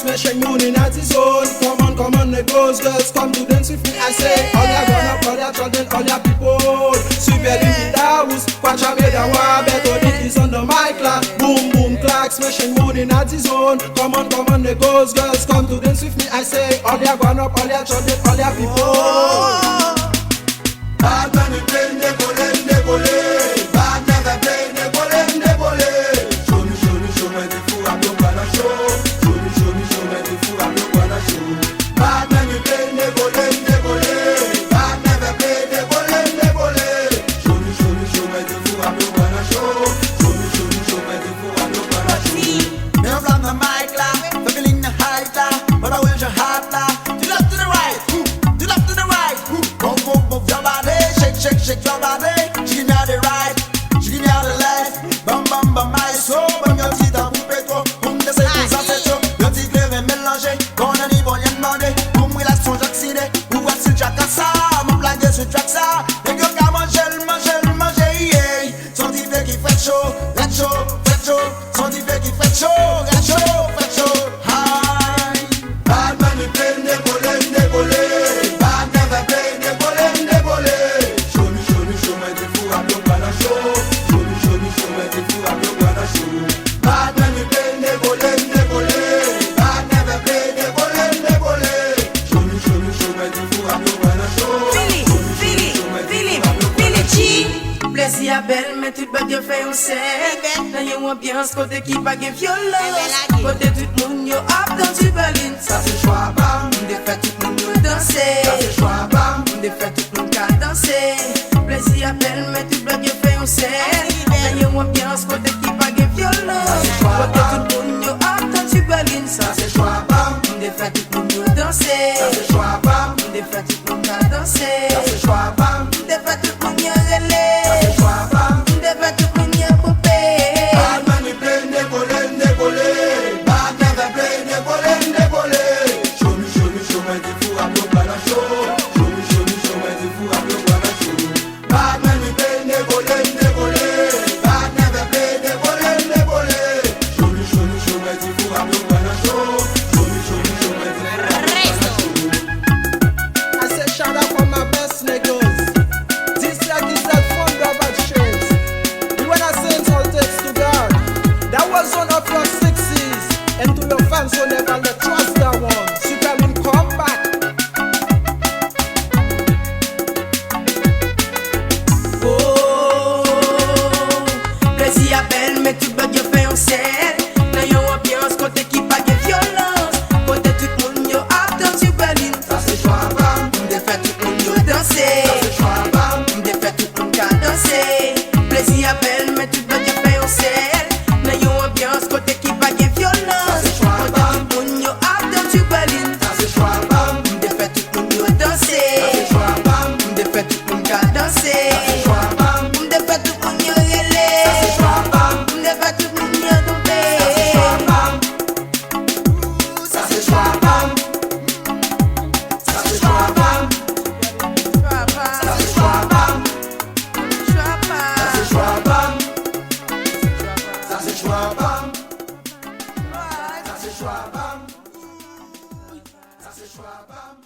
smashing moon in at his own. Come on, the girls, come to dance with me. I say, all ya gonna, all ya children, all ya people. Super in the house, watch a bit of war, better is on the mic, like boom, boom, clack, smashing moon in at his own. Come on, the girls, come to dance with me. I say, all ya gonna, all ya children, all ya people. Bad man, we play, décoller. Bad never play, décoller. Show me the fool, I'm your gonna show. Show me the fool, I'm your gonna show. Bad man, we play, décoller. Bad never play, décoller. Show me the fool, I'm your gonna show. Show me the fool, I'm your gonna show. Me from the mic la, feeling the height la, but I will your heart la. To left to the right, to left to the right. Move your body, shake your body. She give me all the right, she give me all the left. Bam my soul, bam your petit à poupée toi. Boum de ces coups en tête, le petit clé mélangé. Qu'on a ni bon rien demandé. Boum relaxation j'accidé, ou voici le jack à ça. Mon blague sur track ça. Et que qu'à manger, yeah. Son type qui fait chaud, son type qui fait chaud, Hi. Bad man, we play, décoller. Bad never play, décoller. Show me the fool, I'm your gonna show. Show me the fool, I'm your gonna show. Bad man, we play, décoller. Bad never play, décoller. Show me the fool, I'm your gonna show. Fili G. Plaisir belle, mais tout bag yo fait un set. Dans yon ambiance, côté qui pa gen violence. Côté tout moun yo up dans du Berlin. Ça c'est choix, bam. M'de fait tout moun yo danser. Ça c'est choix, bam. M'de fait tout moun ka danser. Plaisir belle, mais tout bag yo fait un set. Dans yon ambiance, côté qui pa gen violence. Côté tout moun yo up dans du Berlin. Ça c'est choix, bam. M'de fait tout moun yo danser. Ça c'est choix, bam. M'de fait tout moun ka danser. Ça c'est choix, bam. M'de fait tout moun yo relé. Ça c'est choix, bam. M'de fait tout moun yo poupée. Bad man, we play, décoller. Bad never play, décoller. Show me the fool, I'm your gonna show. Show me the fool, I'm your gonna show. Bad man, we play, décoller. Bad never play, décoller. Show me the fool, I'm your gonna show. Show me the fool, I'm your gonna show. I say shout out for my best niggas. This like is that fun rubber shades. And when I say it all takes to God, that was one of your sixes. And to your fans who never let trust that one. Super will come back. Oh, plaisir belle, mais tout bag yo fait un set. Dans yon ambiance, côté qui pa gen violence. Côté tout moun yo up dans du Berlin. Ça c'est choix, bam. M'de fait tout moun yo danser. Ça c'est choix, bam. M'de fait tout moun ka danser. Plaisir belle, mais tout bag yo fait un set. Dans yon ambiance, côté qui pa gen violence. Côté tout moun yo up dans du Berlin. Ça c'est choix, bam. M'de fait tout moun yo danser. Ça c'est choix, bam. M'de fait tout moun ka danser. Ça c'est choix, bam. M'de fait tout moun yo relé. Ça c'est choix, bam. M'de fait tout moun yo tomber. Ça c'est choix, bam. Ça c'est choix, bam. Ça c'est choix, bam. Ça c'est choix, bam. Ça c'est choix, bam. Ça c'est choix, bam. Ça c'est choix, bam. Ça c'est choix, bam.